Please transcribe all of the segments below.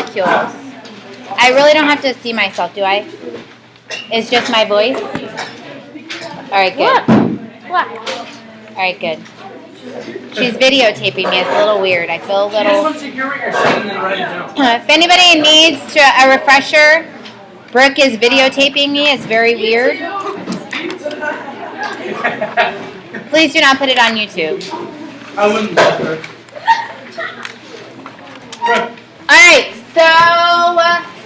macromolecules. I really don't have to see myself, do I? It's just my voice? All right, good. What? All right, good. She's videotaping me. It's a little weird. I feel a little... If anybody needs a refresher, Brooke is videotaping me. It's very weird. Please do not put it on YouTube. I wouldn't let her. All right, so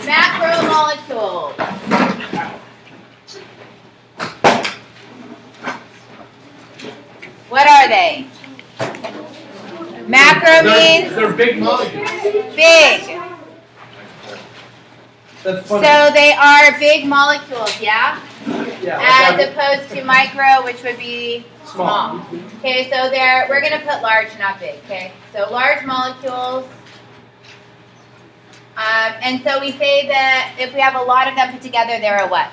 macromolecules. What are they? Macro means They're big molecules. big. That's funny. So they are big molecules, yeah? Yeah, As opposed to micro, which would be small. Small. Okay, so we're going to put large, not big, okay? So large molecules. And so we say that if we have a lot of them put together, they're a what?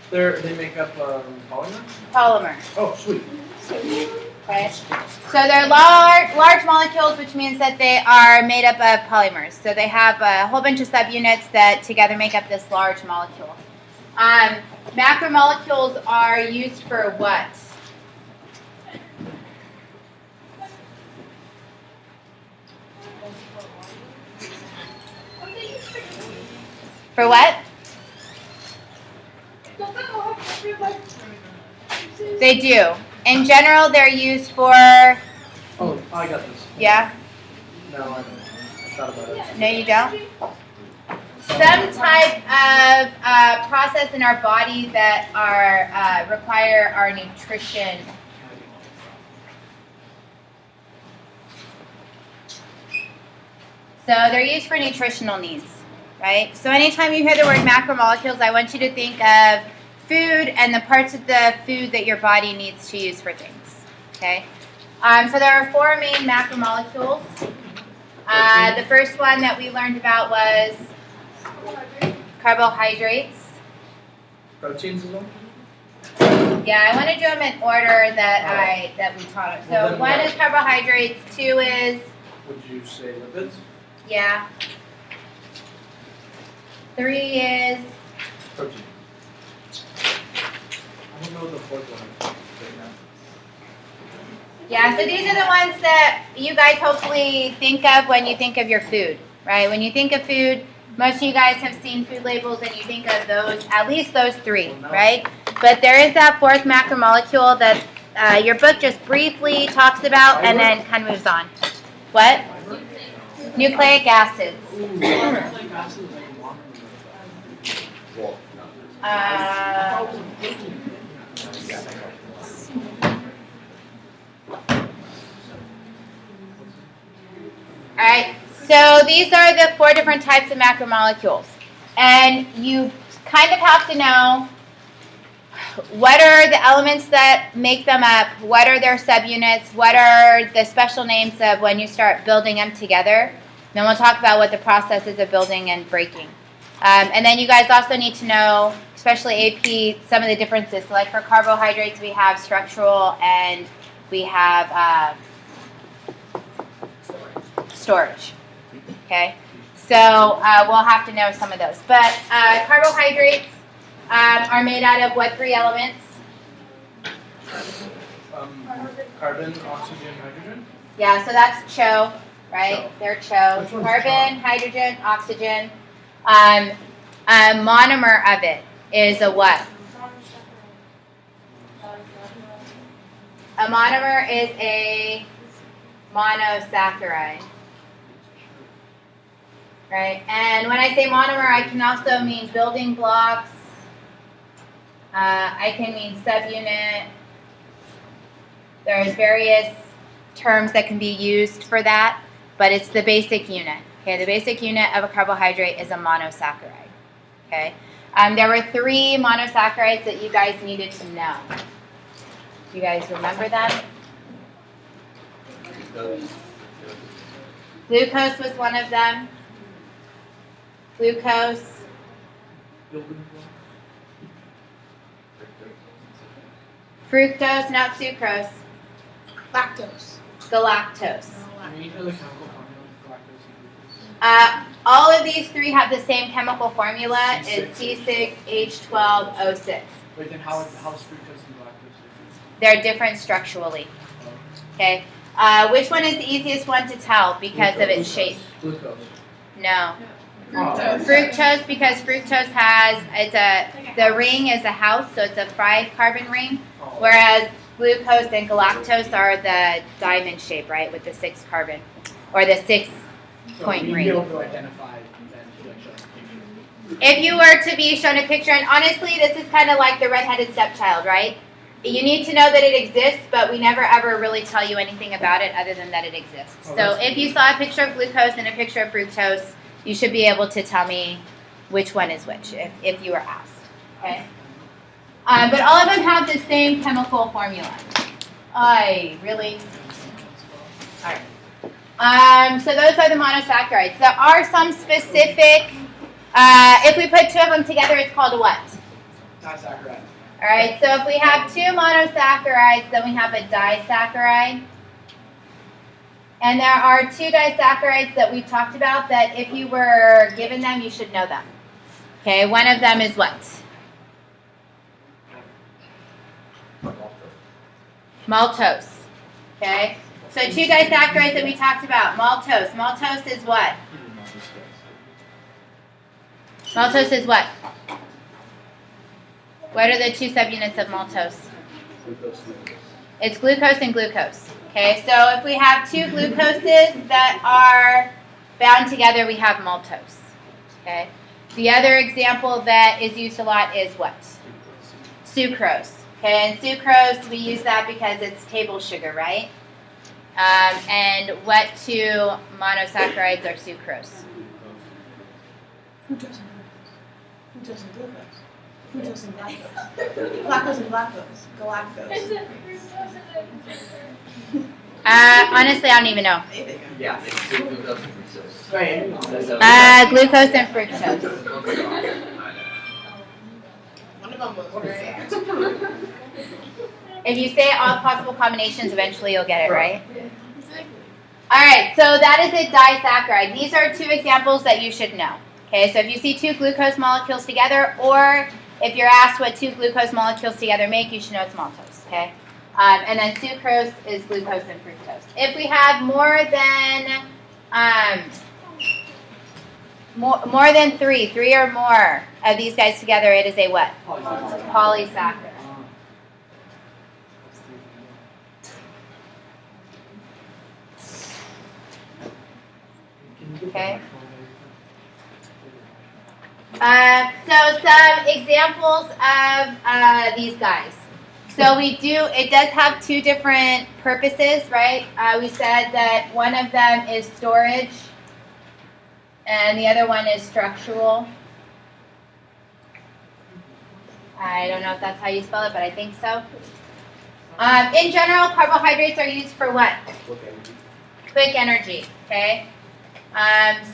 They make up polymer? Polymer. Oh, sweet. Okay. So they're large molecules, which means that they are made up of polymers. So they have a whole bunch of subunits that together make up this large molecule. Macromolecules are used for what? For what? They do. In general, they're used for... Oh, I got this. Yeah? No, I don't. I thought about it. No, you don't? Some type of process in our body that require our nutrition. So they're used for nutritional needs, right? So anytime you hear the word macromolecules, I want you to think of food and the parts of the food that your body needs to use for things, okay? So there are four main macromolecules. The first one that we learned about was carbohydrates. Proteins as well? Yeah, I want to do them in order that we taught them. So one is carbohydrates, two is... Would you say lipids? Yeah. Three is... Protein. I don't know what the fourth one is right now. Yeah, so these are the ones that you guys hopefully think of when you think of your food, right? When you think of food, most of you guys have seen food labels and you think of those, at least those three, right? But there is that fourth macromolecule that your book just briefly talks about and then kind of moves on. What? Nucleic acids. All right, so these are the four different types of macromolecules. And you kind of have to know what are the elements that make them up, what are their subunits, what are the special names of when you start building them together. Then we'll talk about what the process is of building and breaking. And then you guys also need to know, especially AP, some of the differences. So like for carbohydrates, we have structural and we have storage. Okay? So we'll have to know some of those. But carbohydrates are made out of what three elements? Carbon, oxygen, hydrogen? Yeah, so that's CHO, right? CHO. They're CHO. Which one's Carbon, hydrogen, oxygen. A monomer of it is a what? A monomer is a monosaccharide. Right? And when I say monomer, I can also mean building blocks. I can mean subunit. There's various terms that can be used for that, but it's the basic unit. Okay, the basic unit of a carbohydrate is a monosaccharide. Okay, there were three monosaccharides that you guys needed to know. Do you guys remember them? Glucose was one of them. Glucose. Fructose, not sucrose. Lactose. Galactose. All of these three have the same chemical formula. It's C6H12O6. Wait, then how is fructose and lactose different? They're different structurally. Okay. Which one is the easiest one to tell because of its shape? Glucose. No. Fructose. Fructose, because fructose has the ring is a house, so it's a 5-carbon ring, whereas glucose and galactose are the diamond shape, right, with the 6 carbon or the 6-point ring. You'll be able to identify then like show us a picture. If you were to be shown a picture, and honestly, this is kind of like the redheaded stepchild, right? You need to know that it exists, but we never ever really tell you anything about it other than that it exists. So if you saw a picture of glucose and a picture of fructose, you should be able to tell me which one is which if you were asked. Okay. But all of them have the same chemical formula. Really? All right. So those are the monosaccharides. There are some specific. If we put 2 of them together, it's called a what? Disaccharide. All right, so if we have 2 monosaccharides, then we have a disaccharide. And there are 2 disaccharides that we've talked about that if you were given them, you should know them. Okay, one of them is what? Maltose. Okay, so 2 disaccharides that we talked about. Maltose. Maltose is what? Maltose is what? What are the 2 subunits of maltose? It's glucose and glucose. Okay, so if we have 2 glucoses that are bound together, we have maltose. Okay, the other example that is used a lot is what? Sucrose. Okay, and sucrose, we use that because it's table sugar, right? And what 2 monosaccharides are sucrose? Who doesn't glucose? Who doesn't lactose? Lactose and galactose. Honestly, I don't even know. Yeah, it's glucose and fructose. Glucose and fructose. One of them was right. If you say all possible combinations, eventually you'll get it, right? All right, so that is a disaccharide. These are 2 examples that you should know. Okay, so if you see 2 glucose molecules together, or if you're asked what 2 glucose molecules together make, you should know it's maltose. Okay, and then sucrose is glucose and fructose. If we have more than 3 or more of these guys together, it is a what? Polysaccharide. Okay. So some examples of these guys. So it does have 2 different purposes, right? We said that one of them is storage and the other one is structural. I don't know if that's how you spell it, but I think so. In general, carbohydrates are used for what? Quick energy, okay?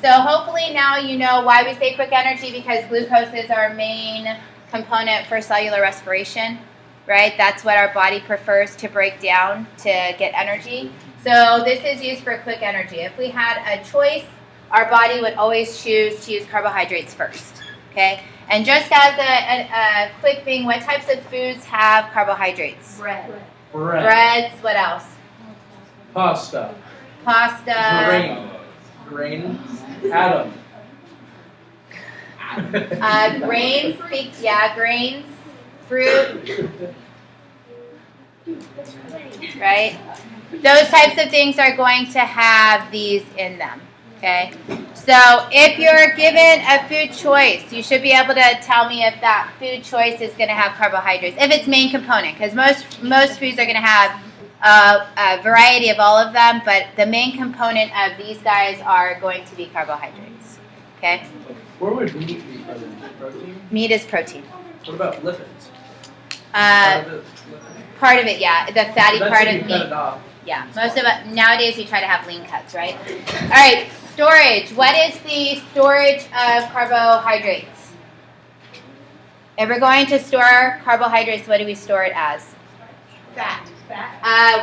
So hopefully now you know why we say quick energy, because glucose is our main component for cellular respiration, right? That's what our body prefers to break down to get energy. So this is used for quick energy. If we had a choice, our body would always choose to use carbohydrates first, okay? And just as a quick thing, what types of foods have carbohydrates? Bread. Breads, what else? Pasta. Pasta. Grain. Atom. Grains, grains, fruit, right? Those types of things are going to have these in them, okay? So if you're given a food choice, you should be able to tell me if that food choice is going to have carbohydrates, if it's main component, because most foods are going to have a variety of all of them, but the main component of these guys are going to be carbohydrates, okay? Where would meat be present? Protein? Meat is protein. What about lipids? Part of it, yeah, the fatty part of cut meat. it off. Yeah, most of it, nowadays we try to have lean cuts, right? All right, storage. What is the storage of carbohydrates? If we're going to store carbohydrates, what do we store it as? Fat.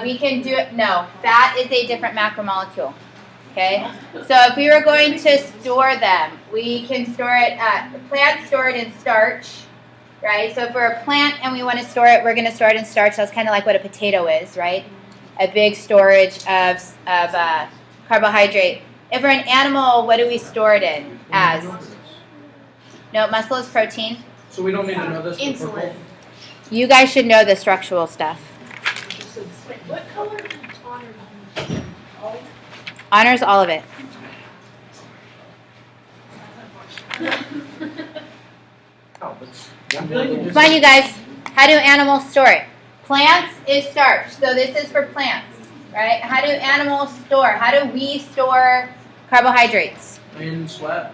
We can do it, no, fat is a different macromolecule. Okay, so if we were going to store them, we can store it. Plants store it in starch, right? So if we're a plant and we want to store it, we're going to store it in starch. That's kind of like what a potato is, right? A big storage of carbohydrate. If we're an animal, what do we store it in as? No, muscle is protein. So we don't need to know this. Insulin. You guys should know the structural stuff. Wait, what color is honor? Honors all of it. Oh, I feel like you just Come on, you guys. How do animals store it? Plants is starch. So this is for plants, right? How do animals store? How do we store carbohydrates? in sweat.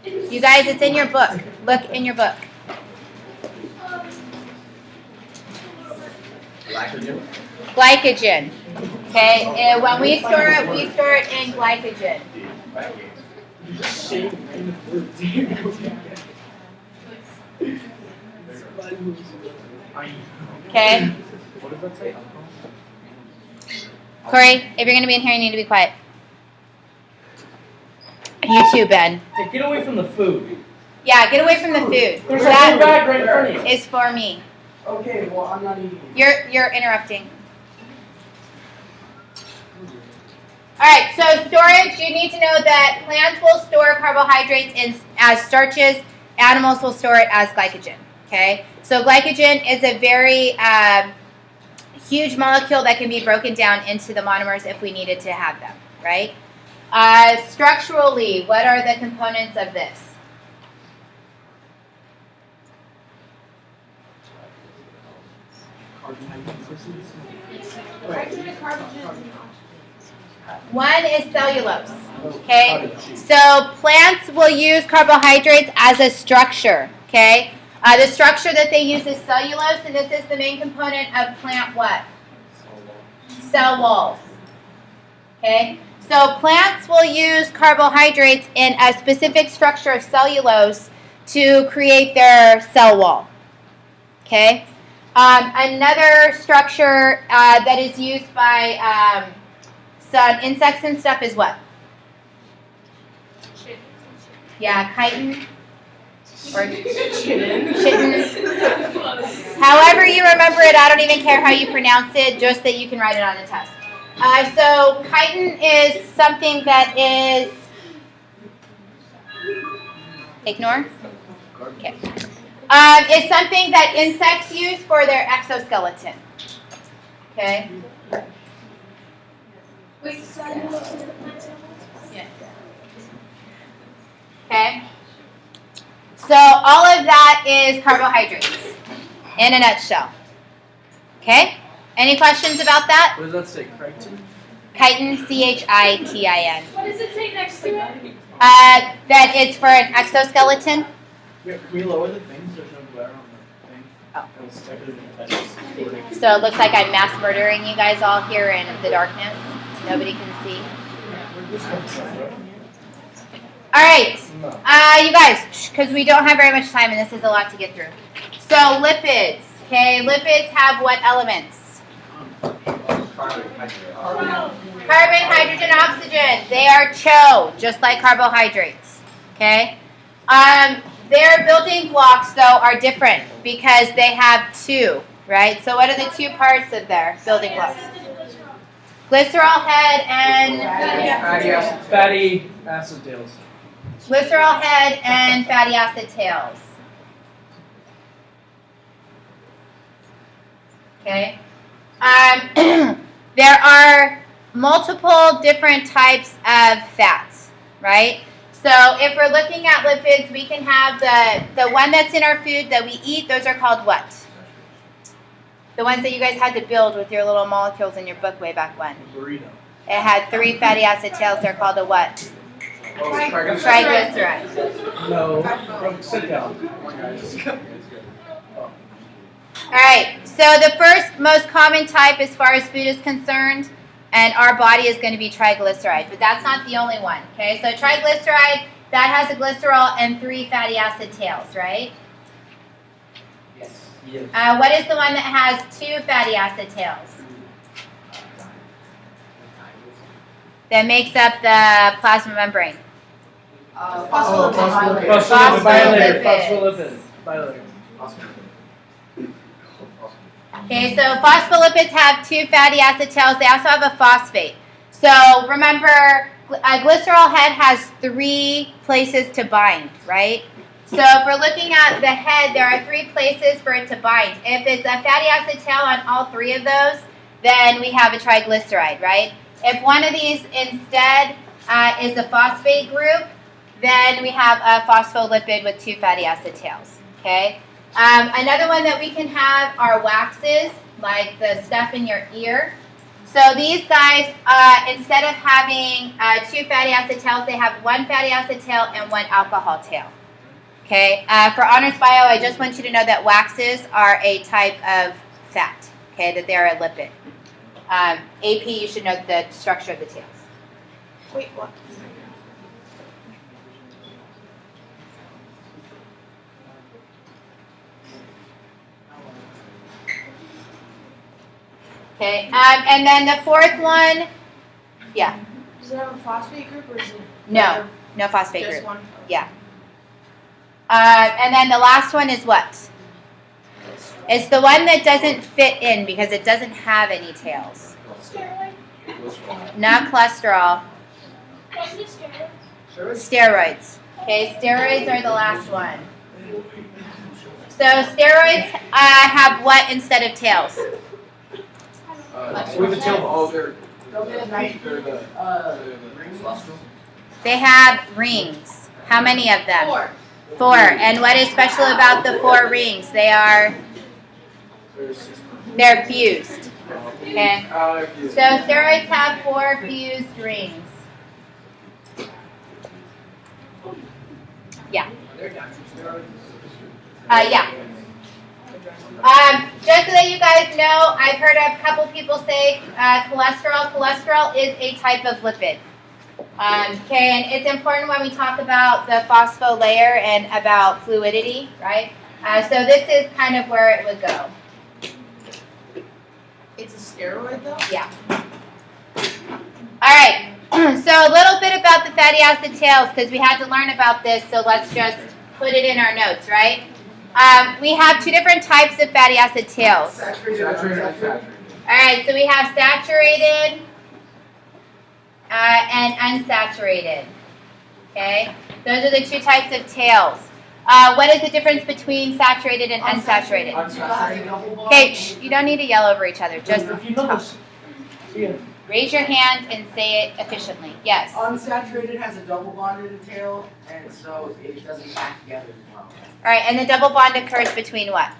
No. You guys, it's in your book. Look in your book. Glycogen. Glycogen. Okay, and when we store it in glycogen. Okay, What does that say? Corey, if you're going to be in here, you need to be quiet. You too, Ben. Hey, get away from the food. Yeah, get away from the food. There's a food bag right in front of you. Is for me. Okay, well I'm not eating. You're interrupting. All right, so storage, you need to know that plants will store carbohydrates as starches. Animals will store it as glycogen, okay? So glycogen is a very huge molecule that can be broken down into the monomers if we needed to have them, right? Structurally, what are the components of this? One is cellulose. Okay, so plants will use carbohydrates as a structure. Okay, the structure that they use is cellulose, and this is the main component of plant what? Cell walls. Okay, so plants will use carbohydrates in a specific structure of cellulose to create their cell wall. Okay, another structure that is used by some insects and stuff is what? Yeah, chitin. Or chitin. However you remember it, I don't even care how you pronounce it, just that you can write it on the test. So chitin is something that is... Ignore? Okay. It's something that insects use for their exoskeleton. Okay? Wait, cellulose is the plant cell? Yeah. Okay. So all of that is carbohydrates in a nutshell. Okay? Any questions about that? What does that say? Chitin? Chitin, C-H-I-T-I-N. What does it say next to it? That it's for an exoskeleton. Can we lower the thing so there's no glare on the thing? Oh. It was typed in the text. So it looks like I'm mass murdering you guys all here in the darkness. Nobody can see. All right, you guys, because we don't have very much time and this is a lot to get through. So lipids, okay, lipids have what elements? Carbon, hydrogen, oxygen. They are CHO, just like carbohydrates, okay? Their building blocks, though, are different because they have two, right? So what are the two parts of their building blocks? Glycerol head and Fatty acid tails. glycerol head and fatty acid tails. Okay. There are multiple different types of fats, right? So if we're looking at lipids, we can have the one that's in our food that we eat. Those are called what? The ones that you guys had to build with your little molecules in your book way back when. Burrito. It had 3 fatty acid tails. They're called a what? Oh, Triglyceride. No. Sit down. All right. So the first most common type as far as food is concerned, and our body is going to be triglyceride, but that's not the only one. Okay. So triglyceride, that has a glycerol and 3 fatty acid tails, right? Yes. What is the one that has 2 fatty acid tails? The that makes up the plasma membrane? Phospholipids. Phospholipids. Bilayer. Okay, so phospholipids have two fatty acid tails. They also have a phosphate. So remember, a glycerol head has 3 places to bind, right? So if we're looking at the head, there are 3 places for it to bind. If it's a fatty acid tail on all 3 of those, then we have a triglyceride, right? If one of these instead is a phosphate group, then we have a phospholipid with 2 fatty acid tails, okay? Another one that we can have are waxes, like the stuff in your ear. So these guys, instead of having 2 fatty acid tails, they have 1 fatty acid tail and 1 alcohol tail. Okay, for honors bio, I just want you to know that waxes are a type of fat, okay, that they're a lipid. AP, you should know the structure of the tails. Wait, what? Okay, and then the 4th one, yeah, Does it have a phosphate group or is it no phosphate just group. one? Yeah. And then the last one is what? It's the one that doesn't fit in because it doesn't have any tails. Steroid? Not cholesterol, Wasn't it steroid? steroids. Okay, steroids are the last one. So steroids have what instead of tails? With the tail. Oh, they're They have rings. How many of them? 4. 4. And what is special about the 4 rings? They're fused. Okay. So steroids have 4 fused rings. Yeah. Yeah. Just so that you guys know, I've heard a couple people say cholesterol. Cholesterol is a type of lipid. Okay, and it's important when we talk about the phospholayer and about fluidity, right? So this is kind of where it would go. It's a steroid though? Yeah. All right. So a little bit about the fatty acid tails because we had to learn about this. So let's just put it in our notes, right? We have 2 different types of fatty acid tails. Saturated. All right. So we have saturated and unsaturated. Okay. Those are the 2 types of tails. What is the difference between saturated and unsaturated? Okay, you don't need to yell over each other. Just talk. Raise your hand and say it efficiently. Yes. Unsaturated has a double bonded tail, and so it doesn't pack together as well. All right, and the double bond occurs between what?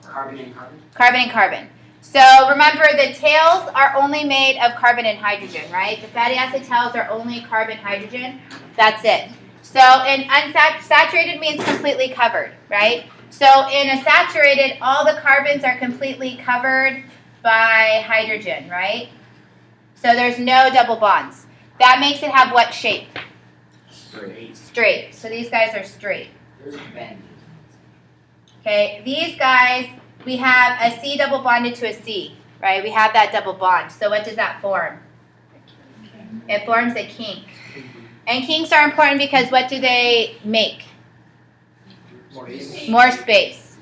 Carbon and carbon. Carbon and carbon. So remember, the tails are only made of carbon and hydrogen, right? The fatty acid tails are only carbon, hydrogen. That's it. So in unsaturated means completely covered, right? So in a saturated, all the carbons are completely covered by hydrogen, right? So there's no double bonds. That makes it have what shape? Straight. So these guys are straight. There's a bend. Okay, these guys, we have a C double bonded to a C, right? We have that double bond. So what does that form? It forms a kink. And kinks are important because what do they make? More space.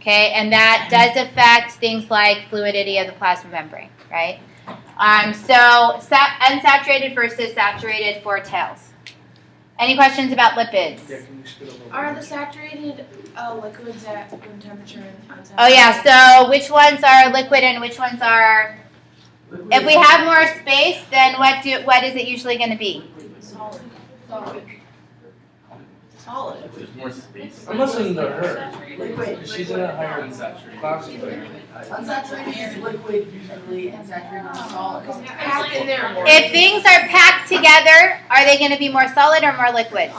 Okay, and that does affect things like fluidity of the plasma membrane, right? So unsaturated versus saturated for tails. Any questions about lipids? Are the saturated liquids at room temperature and unsaturated? Oh yeah, so which ones are liquid and which ones are... If we have more space, then what is it usually going to be? Solid. There's more space. I'm listening to her. Liquid. She's in a higher Unsaturated. class layer. Unsaturated is liquid usually, and saturated is solid. Packed in there more. If things are packed together, are they going to be more solid or more liquid?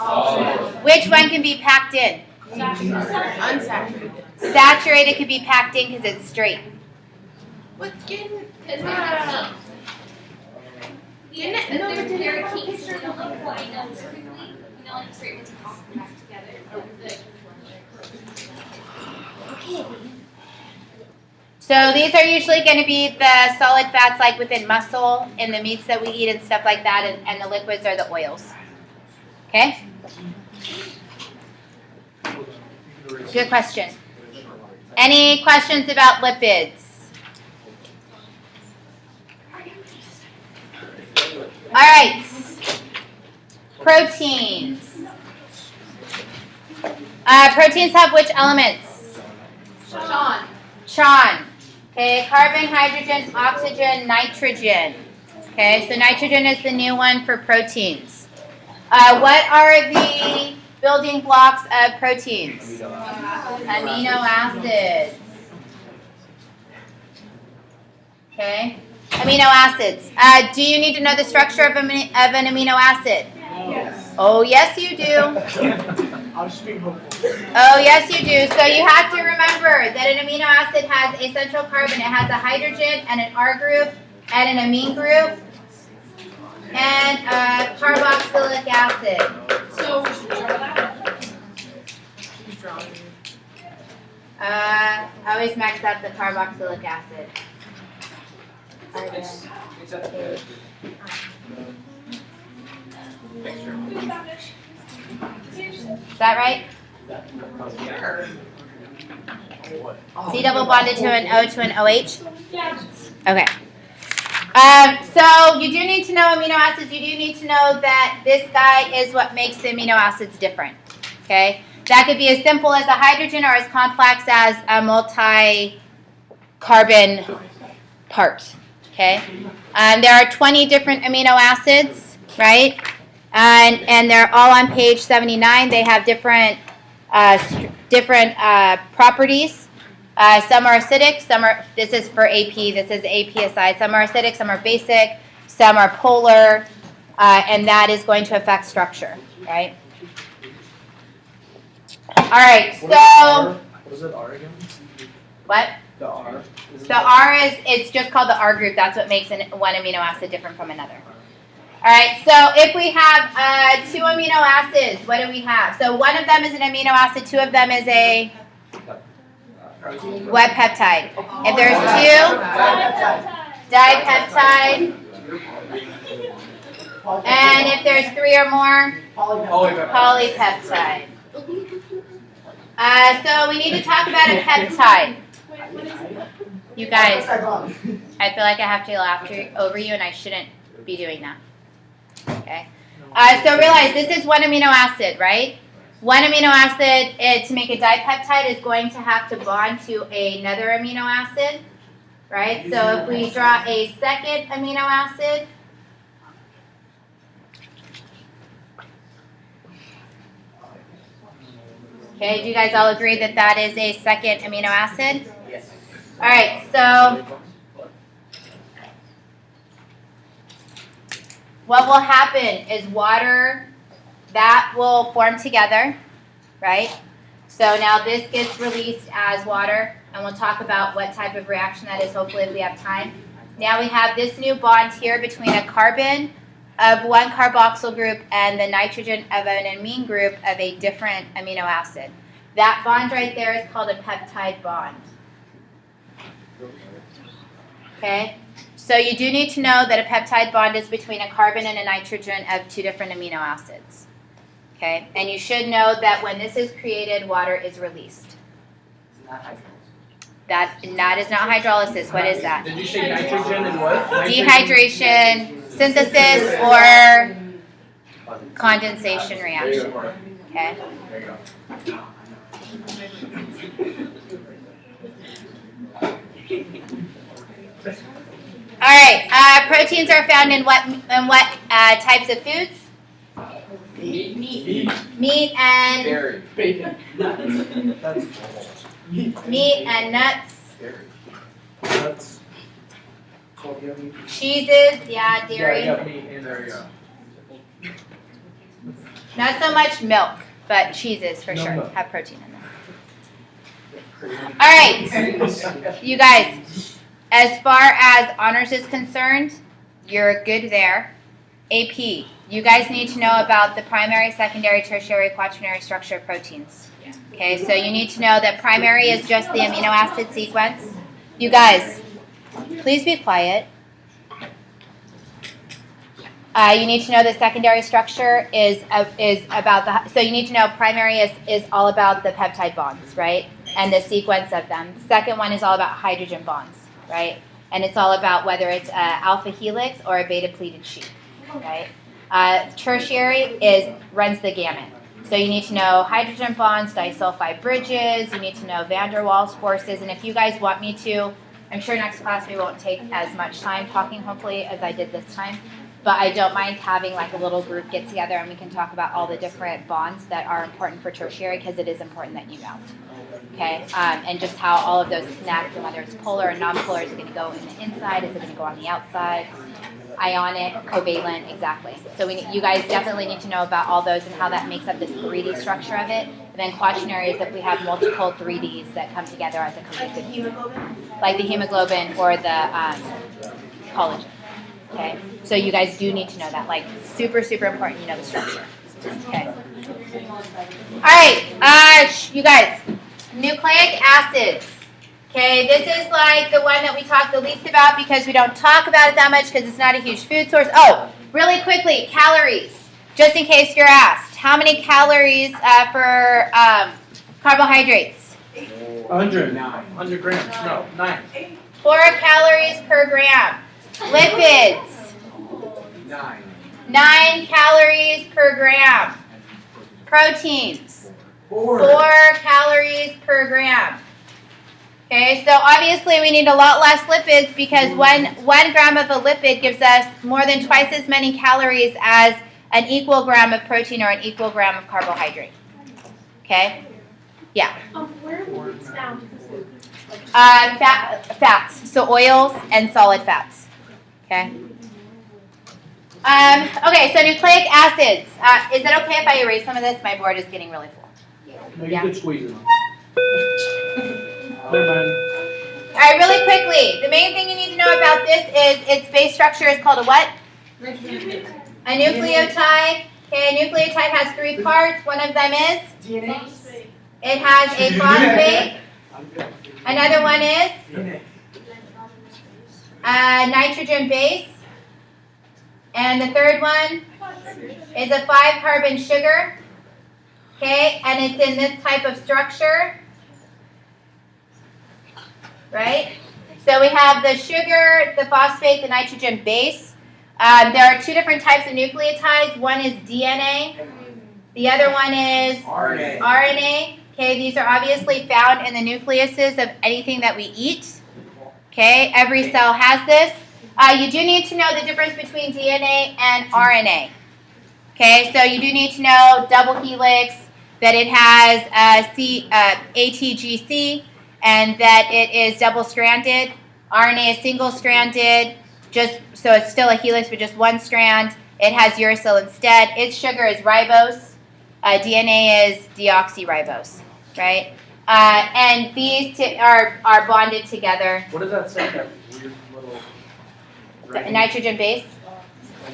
Which one can be packed in? Unsaturated. Saturated can be packed in because it's straight. What can They're kinks, so they don't like line up perfectly. You know, like straight ones are all back together. So these are usually going to be the solid fats like within muscle and the meats that we eat and stuff like that, and the liquids are the oils. Okay? Good question. Any questions about lipids? All right. Proteins. Proteins have which elements? Sean. Okay, carbon, hydrogen, oxygen, nitrogen. Okay, so nitrogen is the new one for proteins. What are the building blocks of proteins? Amino acids. Okay, amino acids. Do you need to know the structure of an amino acid? Yes. Oh, yes, you do. I was just being hopeful. Oh, yes, you do. So you have to remember that an amino acid has a central carbon. It has a hydrogen and an R group and an amine group and a carboxylic acid. So we should draw that. I always max out the carboxylic acid. Is that right? C double bonded to an O to an OH? Okay. So you do need to know amino acids. You do need to know that this guy is what makes the amino acids different. Okay? That could be as simple as a hydrogen or as complex as a multi-carbon part. Okay? There are 20 different amino acids, right? And they're all on page 79. They have different properties. Some are acidic. This is for AP. This is AP aside. Some are acidic. Some are basic. Some are polar, and that is going to affect structure, right? All right. So What is it, R again? what? The R. The R it's just called the R group. That's what makes one amino acid different from another. All right, so if we have 2 amino acids, what do we have? So one of them is an amino acid, 2 of them is a what peptide? If there's 2, dipeptide. And if there's 3 or more, polypeptide. So we need to talk about a peptide. You guys, I feel like I have to laugh over you, and I shouldn't be doing that. Okay. So realize this is one amino acid, right? One amino acid to make a dipeptide is going to have to bond to another amino acid, right? So if we draw a second amino acid, okay, do you guys all agree that that is a second amino acid? Yes. All right, so what will happen is water, that will form together, right? So now this gets released as water, and we'll talk about what type of reaction that is, hopefully, if we have time. Now we have this new bond here between a carbon of one carboxyl group and the nitrogen of an amine group of a different amino acid. That bond right there is called a peptide bond. Okay? So you do need to know that a peptide bond is between a carbon and a nitrogen of 2 different amino acids. Okay? And you should know that when this is created, water is released. That is not hydrolysis. What is that? Did you say nitrogen and what? Dehydration, synthesis, or condensation reaction. Okay? There you go. All right. Proteins are found in what types of foods? Meat and Dairy. Bacon. Nuts. meat and nuts. Dairy. Nuts. Cheeses, yeah, dairy. Yeah, meat in there, yeah. Not so much milk, but cheeses for No sure milk. have protein in them. All right, you guys. As far as honors is concerned, you're good there. AP, you guys need to know about the primary, secondary, tertiary, quaternary structure of proteins. Okay, so you need to know that primary is just the amino acid sequence. You guys, please be quiet. You need to know the secondary structure is about the, so you need to know primary is all about the peptide bonds, right? And the sequence of them. Second one is all about hydrogen bonds, right? And it's all about whether it's a alpha helix or a beta pleated sheet, right? Tertiary runs the gamut. So you need to know hydrogen bonds, disulfide bridges, you need to know van der Waals forces, and if you guys want me to, I'm sure next class we won't take as much time talking, hopefully, as I did this time. But I don't mind having like a little group get together and we can talk about all the different bonds that are important for tertiary because it is important that you know. Okay, and just how all of those connect and whether it's polar and non-polar, is it going to go in the inside, is it going to go on the outside, ionic, covalent, exactly. So you guys definitely need to know about all those and how that makes up the 3D structure of it. And then quaternary is if we have multiple 3Ds that come together as a cohesive hemoglobin, like the hemoglobin or the collagen. Okay, so you guys do need to know that, like super, super important you know the structure. Okay. All right, you guys, nucleic acids. Okay, this is like the one that we talk the least about because we don't talk about it that much because it's not a huge food source. Oh, really quickly, calories, just in case you're asked. How many calories for carbohydrates? 100. 100 grams. No, 9. 4 calories per gram. Lipids. 9 calories per gram. Proteins. 4 calories per gram. Okay, so obviously we need a lot less lipids because 1 gram of a lipid gives us more than twice as many calories as an equal gram of protein or an equal gram of carbohydrate. Okay? Yeah. Where are lipids found in the food? Fats, so oils and solid fats. Okay. Okay, so nucleic acids. Is it okay if I erase some of this? My board is getting really full. No, you Yeah. could squeeze it on. Never mind. All right, really quickly. The main thing you need to know about this is its base structure is called a what? A nucleotide. Okay, a nucleotide has 3 parts. One of them is? DNA. It has a phosphate. Another one is? Nitrogen base. And the third one is a 5-carbon sugar. Okay, and it's in this type of structure. Right? So we have the sugar, the phosphate, the nitrogen base. There are 2 different types of nucleotides. One is DNA. The other one is RNA. Okay, these are obviously found in the nucleuses of anything that we eat. Okay, every cell has this. You do need to know the difference between DNA and RNA. Okay, so you do need to know double helix, that it has ATGC, and that it is double-stranded. RNA is single-stranded, just so it's still a helix with just 1 strand. It has uracil instead. Its sugar is ribose. DNA is deoxyribose, right? And these are bonded together. What does that say? That weird little. Nitrogen base.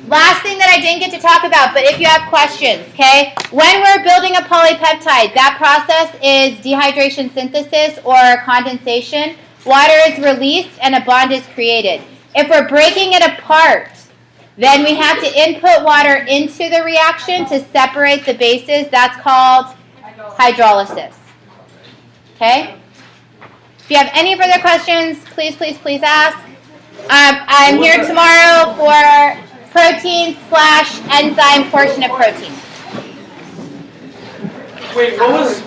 Last thing that I didn't get to talk about, but if you have questions, okay? When we're building a polypeptide, that process is dehydration synthesis or condensation. Water is released and a bond is created. If we're breaking it apart, then we have to input water into the reaction to separate the bases. That's called hydrolysis. Okay? If you have any further questions, please, please, please ask. I'm here tomorrow for protein/enzyme portion of protein. Wait, what was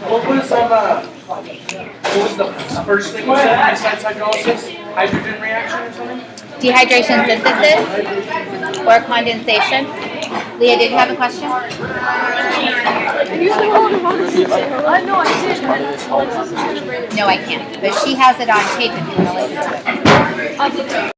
the first thing you said besides hydrolysis? Hydrogen reaction or something? Dehydration synthesis or condensation. Leah, did you have a question? No, I did. No, I can't. But she has it on tape if you want to listen to it.